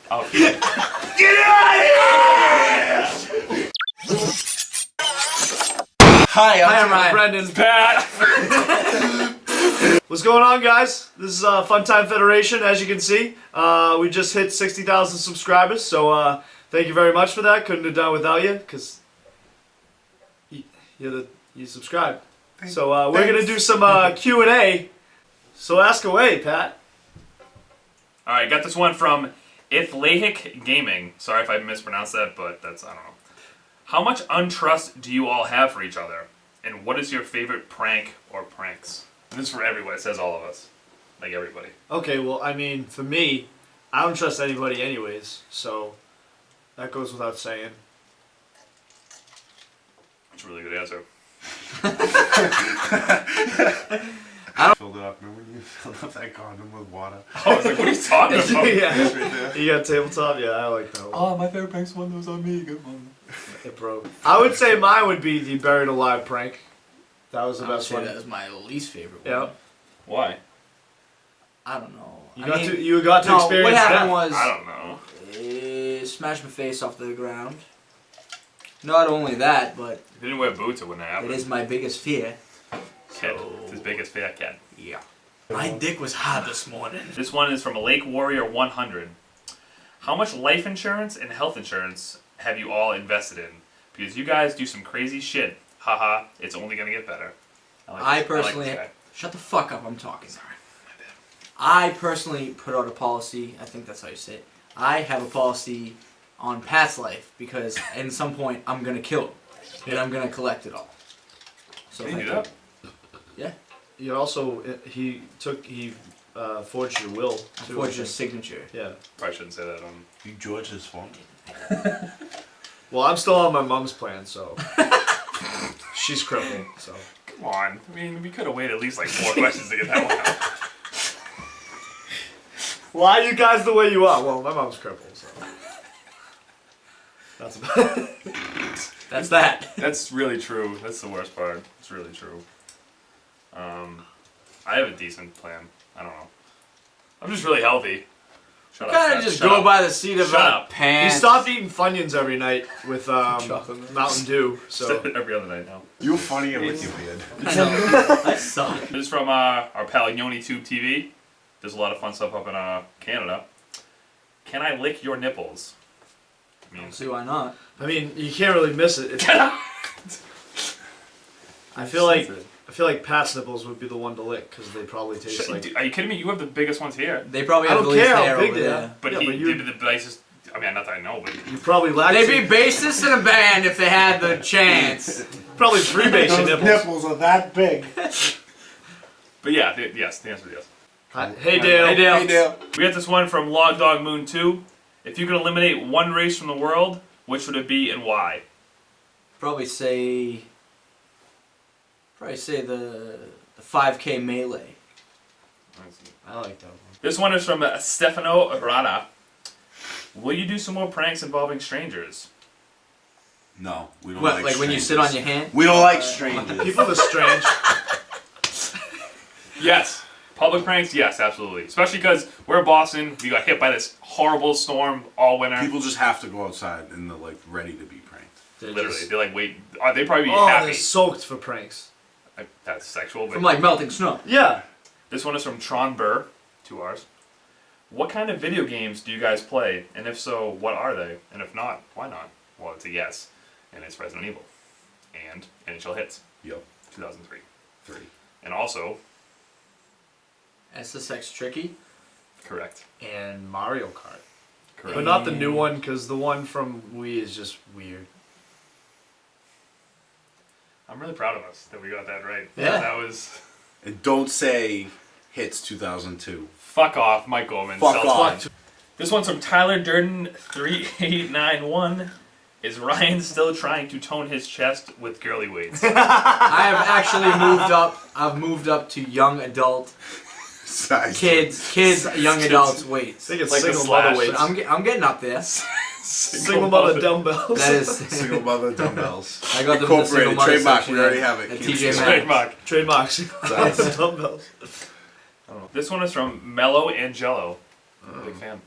Oh, get out of here! Hi, I'm Ryan. Brendan. Pat! What's going on, guys? This is Fun Time Federation. As you can see, we just hit 60,000 subscribers, so thank you very much for that. Couldn't have done without you, because you subscribed. So we're going to do some Q&A, so ask away, Pat. Alright, got this one from Ithlahic Gaming. Sorry if I mispronounced that, but that's, I don't know. How much untrust do you all have for each other? And what is your favorite prank or pranks? And this is for everybody. It says all of us. Like everybody. Okay, well, I mean, for me, I don't trust anybody anyways, so that goes without saying. That's a really good answer. Filled it up. Remember when you filled up that condom with water? I was like, what are you talking about? Yeah. You got tabletop? Yeah, I like that one. Oh, my favorite prank's one that was on me. Good one. It broke. I would say mine would be the buried alive prank. That was the I would best say one. that was my least favorite one. Yeah. Why? I don't know. You got to experience what happened that. was I don't know. smashed my face off the ground. Not only that, but If you didn't wear boots, it wouldn't have it happened. is my biggest fear. Kid. It's his biggest fear, kid. Yeah. My dick was hard this morning. This one is from Lake Warrior 100. How much life insurance and health insurance have you all invested in? Because you guys do some crazy shit. Haha, it's only gonna get better. I like personally, this guy. shut the fuck up, I'm talking. Sorry, my bad. I personally put out a policy, I think that's how you say it. I have a policy on Pat's life because at some point I'm gonna kill him. And I'm gonna collect it all. So Can you if do I that? Yeah. You also he forged your will I too. forged his signature. Yeah. Probably shouldn't say that on. You George's phone. Well, I'm still on my mom's plan, so she's crippled. So Come on. I mean, we could have waited at least like 4 questions to get that one out. why are you guys the way you are? Well, my mom's crippled, so that's about it. That's that. That's really true. That's the worst part. It's really true. I have a decent plan. I don't know. I'm just really healthy. Shut up. Kind Pat. of just Shut go up. by the seat of Shut up. He pants. stopped eating Funyuns every night with Chocolate. Mountain Dew. So Every other night now. You're funnier with your beard. I know. I suck. This is from our pal YoniTube TV. There's a lot of fun stuff up in Canada. Can I lick your nipples? I mean, See why not? I mean, you can't really miss it. I feel like Pat's nipples would be the one to lick because they probably taste like. Are you kidding me? You have the biggest ones here. They probably I have don't the least care how hair big over they there. are. But Yeah, he but you- did the nicest. I mean, not that I know, but You probably lack. They'd be bassists in a band if they had the chance. probably freebase your nipples. nipples are that big. yeah, yes. The answer is yes. Hey Dale. Hey Dale. Hey, Dale. We got this one from Log Dog Moon 2. If you could eliminate one race from the world, which would it be and why? Probably say the 5K melee. I like that one. This one is from Stefano Rada. Will you do some more pranks involving strangers? No, we don't What, like when you sit on your strangers. hand? We don't like strangers. People are strange. Yes. Public pranks, yes, absolutely. Especially because we're in Boston. We got hit by this horrible storm all winter. People just have to go outside and they're like ready to be pranked. They're Literally, just- they're like, wait, they probably be oh, happy. they're soaked for pranks. That's sexual, but From like melting snow. Yeah. this one is from Tron Burr, 2 R's. What kind of video games do you guys play? And if so, what are they? And if not, why not? Well, it's a yes. And it's Resident Evil. And NHL Hits, Yep. 2003. 3. And also, SSX Tricky. correct. And Mario Kart. Correct. But not the new one, because the one from Wii is just weird. I'm really proud of us that we got that right. Yeah. That was... And don't say Hits 2002. Fuck off, Mike Gorman. Fuck Sells off. mine. This one's from Tyler Durden 3891. Is Ryan still trying to tone his chest with girly weights? I have actually moved up. I've moved up to young adult Size. kids, young adults weights. I think it's Like the single Slash. mother weights. I'm getting up there. Single mother dumbbells. That is. Single mother dumbbells. I got them in the single Incorporated. mother Trademark. section We already at- have it. at Keep TJ it. Maxx. Trademark. Trademark single mother dumbbells. This one is from Mellow Angelo. I'm a big fan.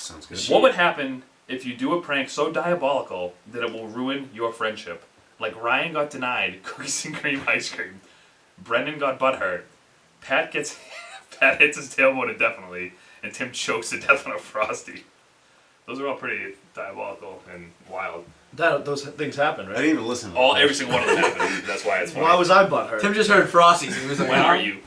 Sounds good. What would happen if you do a prank so diabolical that it will ruin your friendship? Like Ryan got denied cookies and cream ice cream. Brendan got butthurt. Pat hits his tailbone indefinitely, and Tim chokes to death on a Frosty. Those are all pretty diabolical and wild. Those things happen, I right? didn't even listen. To Every single one of them happened. That's why it's funny. Why was I butthurt? Tim just heard Frosties and he was like, When "Wow." are you?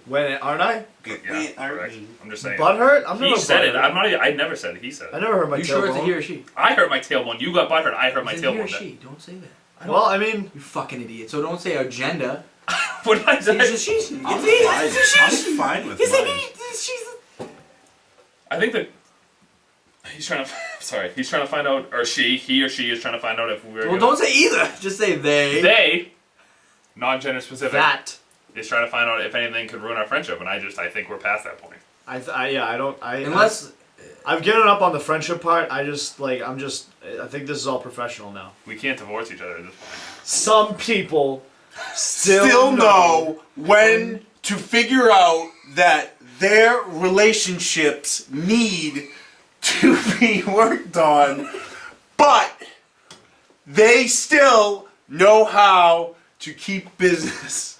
When aren't I? Yeah, correct. I'm just saying. Butthurt? I'm He never said it. butthurt. I'm not. I never said it. He said I it. never heard my You tailbone. sure it's a he or she? I hurt my tailbone. You got butthurt. I hurt my Is it he or tailbone. she? Don't say that. Well, I mean, You fucking idiot. So don't say agenda. What did I say? It's a she's. I'm It's fine with It's mine. a she's. I think that he's trying to. Sorry, he's trying to find out, or he or she is trying to find out if we're. Well, don't say either. Just say they. They, non-gender specific, that. is trying to find out if anything could ruin our friendship, and I think we're past that point. Unless. I've given up on the friendship part. I think this is all professional now. We can't divorce each other at this point. Some people Still know when to figure out that their relationships need to be worked on, but they still know how to keep business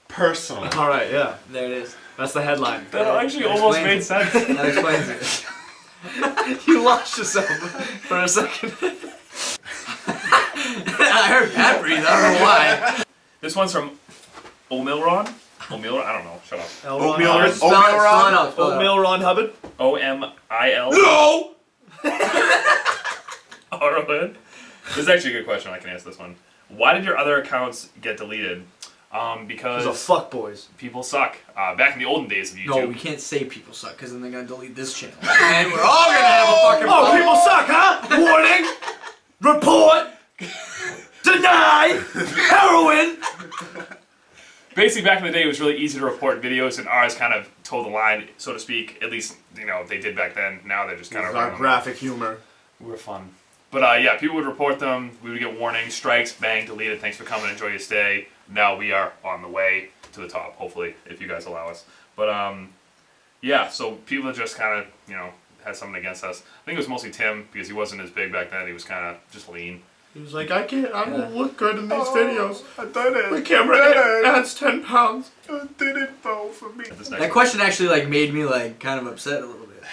personal. All right, yeah, There it is. that's the headline. That actually That almost explains made it. sense. That explains it. You lost yourself for a second. I heard Pat breathe. I don't know why. This one's from Omilron. Omilron? I don't know. Shut up. Oatmeal Ron, Ron- Spell it out. Spell it out. Oatmeal Ron Hubbard. Omil. No! Arrowhead. This is actually a good question. I can answer this one. Why did your other accounts get deleted? Because Those are fuck boys. people suck. Back in the olden days of YouTube. No, we can't say people suck because then they're gonna delete this channel. And we're all gonna have a fucking Oh, problem. people suck, huh? Warning! Report! Deny! Heroin! Basically, back in the day, it was really easy to report videos, and ours kind of told the line, so to speak. At least, they did back then. Now they're just kind of Our graphic humor. We were fun. But yeah, people would report them. We would get warnings, strikes, bang, deleted. Thanks for coming. Enjoy your stay. Now we are on the way to the top, hopefully, if you guys allow us. But yeah, so people just kind of, had something against us. I think it was mostly Tim, because he wasn't as big back then. He was kind of just lean. He was like, I don't look good in these videos. I did it. The camera adds 10 pounds. I did it though for me. This That next question actually made me kind of upset a little bit.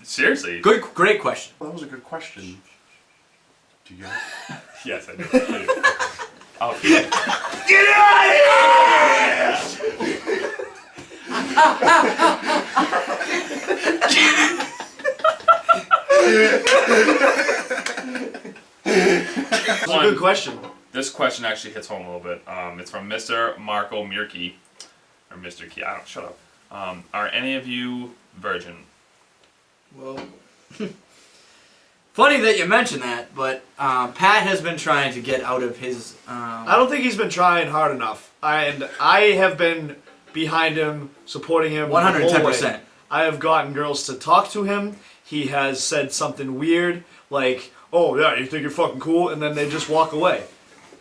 seriously. Great question. That was a good question. Do you get it? Yes, I do. Oh, yeah. Get That's a good question. This question actually hits home a little bit. It's from Mr. Marco Mirki, or Mr. Key. I don't. Shut up. Are any of you virgin? Well, funny that you mentioned that, but Pat has been trying to get out of his. I don't think he's been trying hard enough. And I have been behind him, supporting him. the whole way. 110%. I have gotten girls to talk to him. He has said something weird, like, oh, yeah, you think you're fucking cool? And then they just walk away.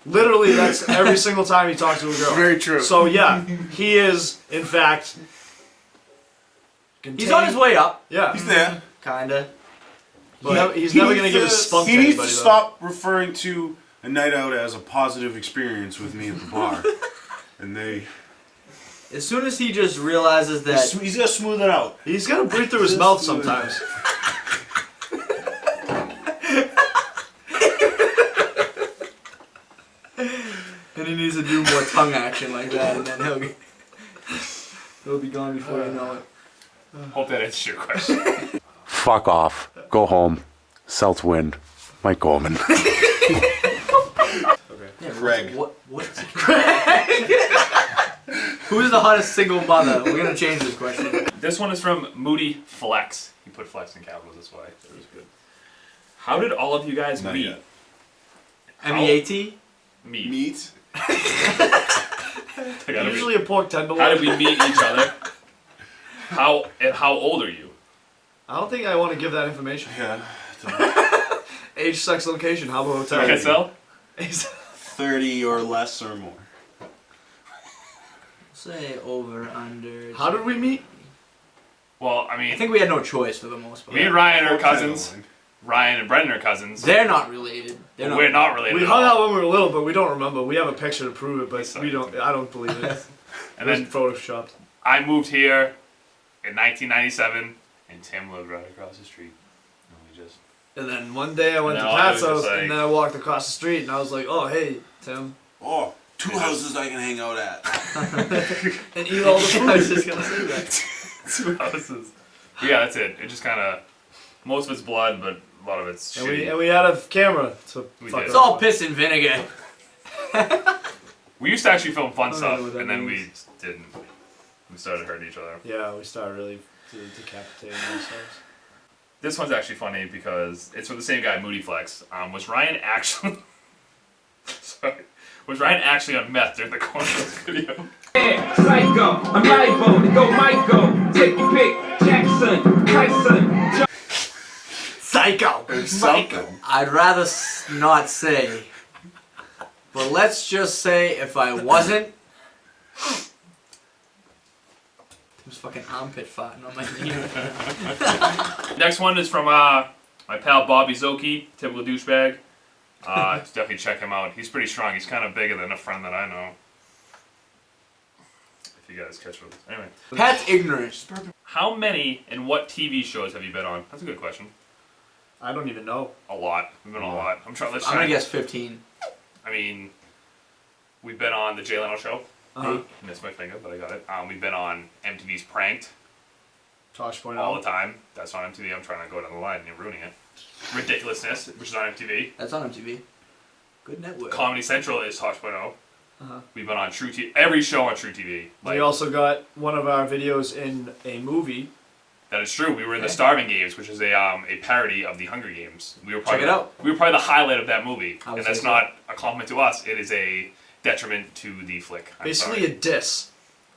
Literally, that's every single time he talks to a girl. Very true. So, yeah, he is, in fact... He's on his way up, Yeah. He's there. kinda. He's never going to give his spunk to He needs to anybody, though. stop referring to a night out as a positive experience with me at the bar. And As soon as he just realizes that he's gonna smooth it out. He's got to breathe through his mouth sometimes. and he needs to do more tongue action like that, and then he'll be gone before you know it. Hope that answers your question. Fuck off. Go home. Celts win. Mike Gorman. Yeah, Craig. What's Who's the hottest single mother? We're gonna change this question. This one is from Moody Flex. He put flex in capitals this way. It was good. How did all of you guys Not meet? yet. MEAT? Meet. Meat. I gotta Usually a pork tenderloin. How did we meet each other? How old are you? I don't think I want to give that information. Yeah. Age, sex, location, how about hotel? Can I tell? 30 or less or more. Say over, under. How did we meet? Well, I mean, I think we had no choice for the most part. me and Ryan are What kind of cousins. line? Ryan and Brendan are cousins. They're not related. They're We're not related. We at hung all. out when we were little, but we don't remember. We have a picture to prove it, but Sorry. we don't. I don't believe it. And It then was photoshopped. I moved here in 1997, and Tim lived right across the street. And we just And then one day I went And to then I Pat's was house, just like- and then I walked across the street, and I was like, "Oh, hey, Tim," Oh, two houses I can hang out at. and eat all the food. I was just gonna say that. 2 houses. Yeah, that's it. It just kind of most of it's blood, but a lot of it's And shitty. we had a camera to We fuck did. It's all piss and vinegar. We used to actually film fun I don't stuff, know what that and then means. we didn't. We started hurting each other. Yeah, we started really decapitating ourselves. This one's actually funny because it's from the same guy, Moody Flex. Was Ryan actually? Sorry. Was Ryan actually on meth during the corner of this video? Yeah, Psycho, I'm live on it, go Michael, take your pick, Jackson, Tyson, Psycho. There's something. I'd rather not say. But let's just say if I wasn't. Tim's fucking armpit farting on my knee. Next one is from my pal Bobby Zoki, typical douchebag. Definitely check him out. He's pretty strong. He's kind of bigger than a friend that I know. If you guys catch what. Anyway, Pat's ignorant. how many and what TV shows have you been on? That's a good question. I don't even know. A lot. We've been on a lot. I'm trying. Let's I'm try. gonna guess 15. I mean, we've been on the Jay Leno Show. Uh-huh. Missed my finger, but I got it. We've been on MTV's Pranked Tosh.0. all the time. That's on MTV. I'm trying to go down the line and you're ruining it. Ridiculousness, which is on MTV. That's on MTV. Good network. Comedy Central is Tosh.0. Uh-huh. We've been on True TV. Every show on True TV. Like, We also got one of our videos in a movie. that is true. We were in the Okay. Starving Games, which is a parody of the Hunger Games. We were probably Check it out. We were probably the highlight of that movie, I would and that's say so. not a compliment to us. It is a detriment to the flick. I'm Basically sorry. a diss.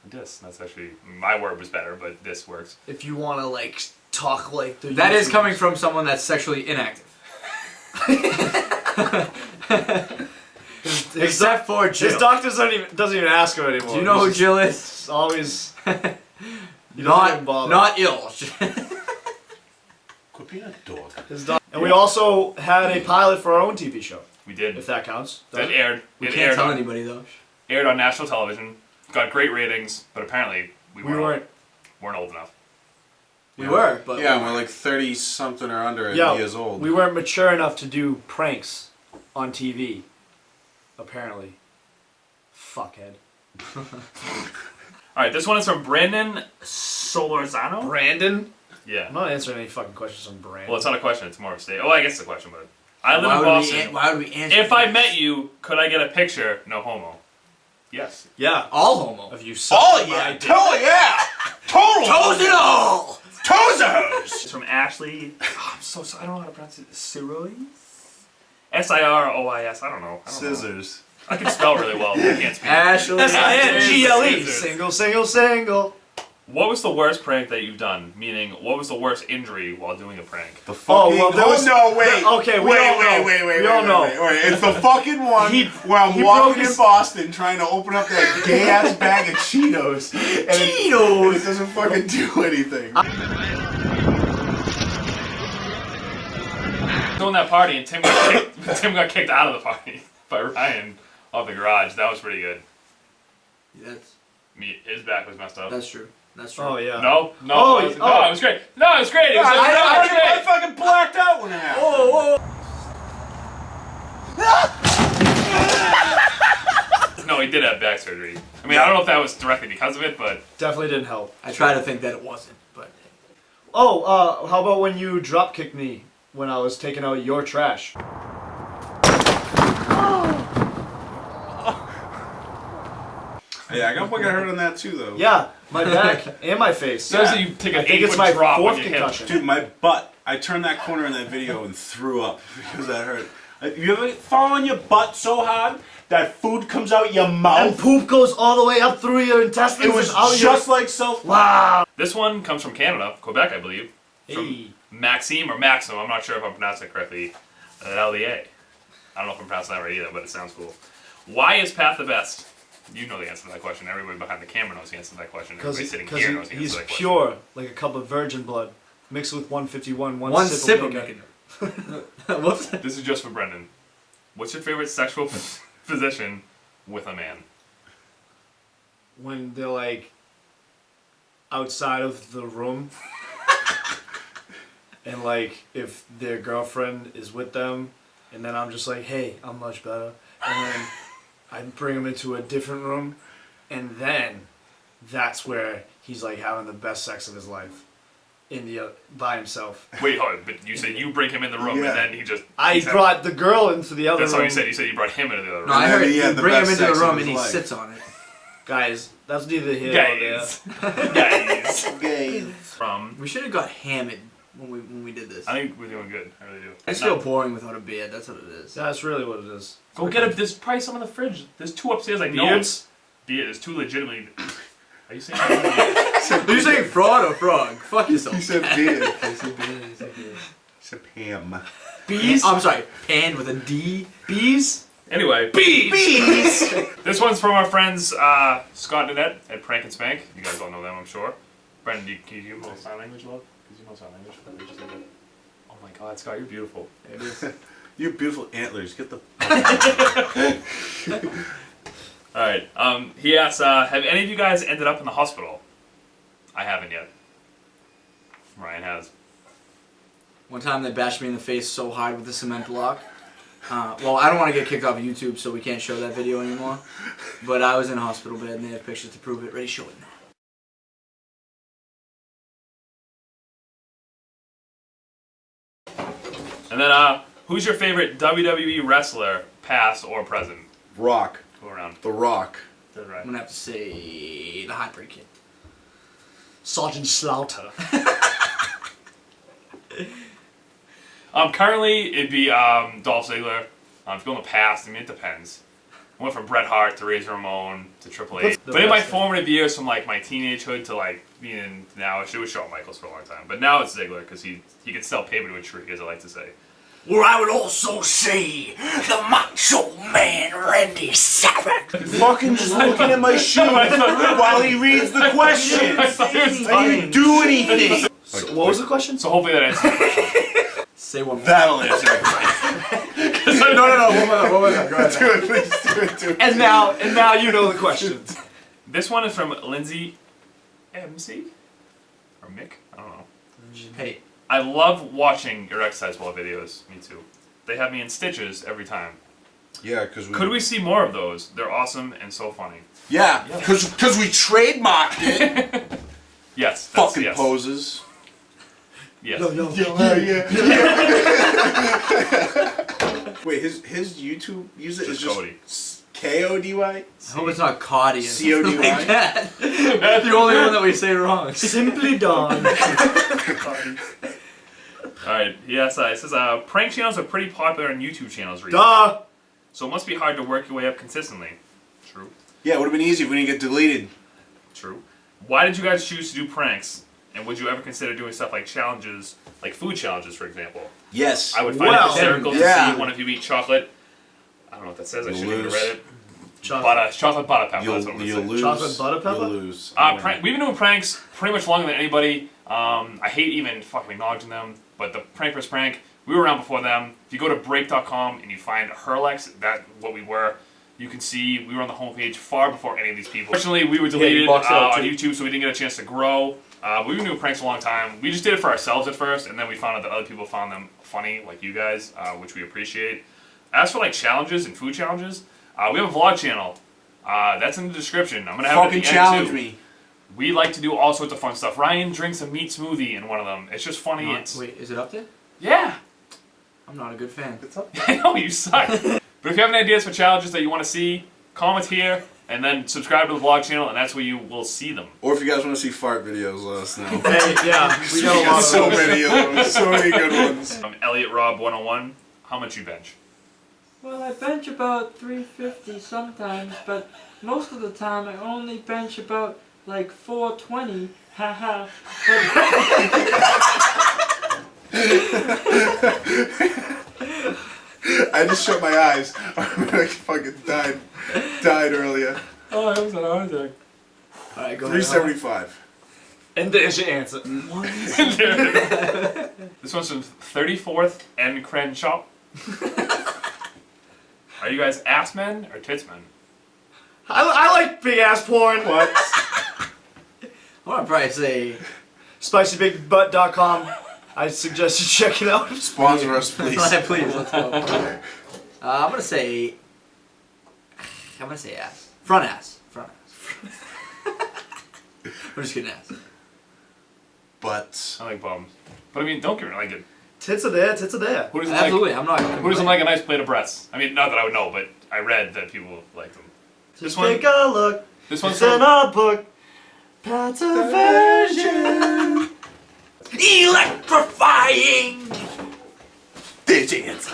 Diss. That's actually my word was better, but this works. If you want to, like, talk like the That is YouTubers. coming from someone that's sexually inactive. His, Except for Jill. his doctors doesn't even ask him anymore. Do you know who He's Jill is? just always. He doesn't even Not, bother. not ill. Quit being a dog. And we also had a pilot for our own TV show, We did. if that counts. That aired. We It can't aired tell on, anybody though. aired on national television. Got great ratings, but apparently we We weren't weren't. old enough. We were, but Yeah, we're like 30 something or under Yeah, years old. we weren't mature enough to do pranks on TV. Apparently. Fuckhead. All right, this one is from Brandon Solorzano. Brandon? Yeah. I'm not answering any fucking questions on Brandon. Well, it's not a question. It's more of a statement. Oh, I guess it's a question, but I live why in would, Boston. why would we answer? If I this? met you, could I get a picture? No homo. Yes. Yeah. all homo, Of you Oh yeah! Oh yeah! Total! toes and all. Toes! It's from Ashley. Oh, I'm so sorry. I don't know how to pronounce it. Sirois? Sirois. I don't know. Scissors. I can spell really well. but I can't speak. Ashley. S-I-N-G-L-E. Scissors. Single, single, single. What was the worst prank that you've done? Meaning, what was the worst injury while doing a prank? The fucking. well, there was- no, wait. okay, we all know. We all know. Wait. It's the fucking one He- where I'm he walking broke in his- Boston trying to open up that gay ass bag of Cheetos. And it doesn't fucking do anything. Doing that party, and Tim got kicked out of the party by Ryan off the garage. That was pretty good. His back was messed up. That's true. That's true. Oh, yeah. No, Oh, it was great. No, it was great. It was, I fucking blacked out when it happened. No, he did have back surgery. I mean, I don't know if that was directly because of it, but Definitely didn't help. I try to think that it wasn't, but Oh, how about when you drop kicked me when I was taking out your trash? Yeah, I got fucking hurt on that too, though. Yeah, my back and my face. so you take I an think it's 8-foot my drop fourth on your hip. concussion. Dude, my butt. I turned that corner in that video and threw up because that hurt. You ever fall on your butt so hard that food comes out your And mouth? poop goes all the way up through your intestines. It was and out just like self. wow. This one comes from Canada, Quebec, I believe. Hey. From Maxime or Maxim. I'm not sure if I'm pronouncing it correctly. L'Allier. I don't know if I'm pronouncing that right either, but it sounds cool. Why is Pat the best? You know the answer to that question. Everybody behind the camera knows the answer to that question. Because Everybody sitting here knows the answer he's to that question. pure, like a cup of virgin blood, mixed with 151. One sip will of make it. it. Whoops. This is just for Brendan. What's your favorite sexual position with a man? When they're like outside of the room, and like if their girlfriend is with them, and then I'm just like, hey, I'm much better, and then I bring him into a different room, and then that's where he's like having the best sex of his life, in the by himself. Wait, hold on. But you said you bring him in the room Yeah. and then he just. I he's brought the girl into the other That's room. what you said. You said you brought him into the other room. No, I And then heard he had you the bring him best into the sex of room his and he life. sits on it. Guys, that's neither here nor there. Guys. Gay. From. We should have got hammered when we did this. I think we're doing good. I really do. I just feel boring without a beard. That's what it is. That's really what it is. Go get a. There's probably some in the fridge. There's 2 upstairs. Like Beards? Beard. There's 2 legitimately. Are you saying? Beard? Are you saying fraud or frog? Fuck yourself. He said beard. He said beard, he said beard. He said Pam. Bees? I'm sorry, pan with a D. Bees? Anyway. Bees! This one's from our friends Scott and Annette at Prank and Spank. You guys all know them, I'm sure. Brendan, can you give them a little sign language, love? Because you know sign language. They just did it. Oh my God, Scott, you're beautiful. There it is. You have beautiful antlers. Get the. All right. He asks, have any of you guys ended up in the hospital? I haven't yet. Ryan has. One time they bashed me in the face so hard with a cement block. Well, I don't want to get kicked off of YouTube, so we can't show that video anymore. But I was in a hospital bed, and they have pictures to prove it. Ready, show it now. And then, who's your favorite WWE wrestler, past or present? Rock. Go around. The Rock. That's right. I'm gonna have to say the Heartbreak Kid. Sergeant Slaughter. Currently, it'd be Dolph Ziggler. If you go in the past, I mean, it depends. I went from Bret Hart to Razor Ramon to Triple H. What's the But in my best? formative years, from like my teenagehood to like being now, it was Shawn Michaels for a long time. But now it's Ziggler because he can sell paper to a tree, as I like to say. Or I would also say the Macho Man Randy Savage. Fucking just looking at my shoe while he reads the questions. I thought he was I talking. didn't do anything. So, what was the question? So hopefully that answers the question. Say one more. That'll answer the question. No. One more time. Go ahead. Do it, please do it. And now you know the question. This one is from Lindsay MC or Mick. I don't know. Hey, I love watching your exercise ball videos. Me too. They have me in stitches every time. Yeah, because Could we see more of those? They're awesome and so funny. Yeah, because we trademarked it. Yes. Fucking yes. poses. Yes. Wait, his YouTube user is Just Cody. just Kody. I hope it's not Cody or something CODY? like that. The only one that we say wrong. Simply Dawn. Alright, yes, it says prank channels are pretty popular on YouTube channels recently. Duh! So it must be hard to work your way up consistently. True. Yeah, it would have been easy if we didn't get deleted. True. Why did you guys choose to do pranks? And would you ever consider doing stuff like challenges, like food challenges, for example? Yes. I would find Well, it hysterical yeah. to see one of you eat chocolate. I don't know what that says. I You'll shouldn't even lose. read it. Chocolate. Chocolate butter pepper. That's what I'm You'll gonna say. lose. Chocolate butter pepper? You'll lose. We've been doing pranks pretty much longer than anybody. I hate even fucking acknowledging them, but the Prank vs. Prank, we were around before them. If you go to break.com and you find Herlex, that's what we were. You can see we were on the homepage far before any of these people. Fortunately, we were deleted boxed out, on too. YouTube, so we didn't get a chance to grow. But we've been doing pranks a long time. We just did it for ourselves at first, and then we found out that other people found them funny, like you guys, which we appreciate. As for like challenges and food challenges, we have a vlog channel. That's in the description. I'm gonna have Fucking it at the end, challenge too. me. We like to do all sorts of fun stuff. Ryan drinks a meat smoothie in one of them. It's just funny. It's Wait, is it up there? yeah. I'm not a good fan. I know you suck. But if you have any ideas for challenges that you want to see, comment here and then subscribe to the vlog channel, and that's where you will see them. Or if you guys want to see fart videos, let us know. Hey, yeah, we We got a lot got of so those. many of them. So many good ones. Elliot Rob 101. How much you bench? Well, I bench about 350 sometimes, but most of the time I only bench about like 420. Haha. I just shut my eyes. I fucking died earlier. Oh, I almost had a heart attack. All right, go ahead. 375. And there's your answer. This one's from 34th and Crenshaw. Are you guys ass men or tits men? I like big ass porn. What? I want to probably say SpicyBigButt.com. I suggest you check it out. Sponsor us, please. please, let's go. I'm gonna say ass. Front ass. I'm just kidding, ass. But I like bums. But I mean, don't get me wrong, like it. Tits are there. Tits are there. Who doesn't like? Absolutely, I'm not. Who doesn't like a nice plate of breasts? I mean, not that I would know, but I read that people like them. This one. Take a look. This one's It's in from. our book. That's a version. Electrifying! there's your answer.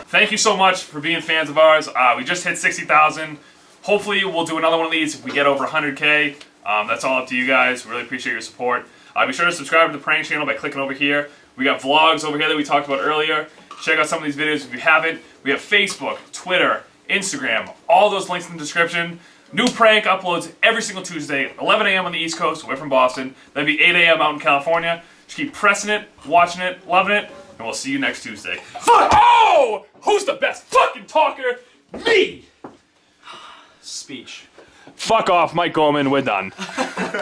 Thank you so much for being fans of ours. We just hit 60,000. Hopefully, we'll do another one of these if we get over 100K. That's all up to you guys. We really appreciate your support. Be sure to subscribe to the Prank channel by clicking over here. We got vlogs over here that we talked about earlier. Check out some of these videos if you haven't. We have Facebook, Twitter, Instagram, all those links in the description. New prank uploads every single Tuesday, 11 a.m. on the East Coast. We're from Boston. That'd be 8 a.m. out in California. Just keep pressing it, watching it, loving it, and we'll see you next Tuesday. Fuck! Oh! Who's the best fucking talker? Me! Speech. Fuck off, Mike Gorman. We're done.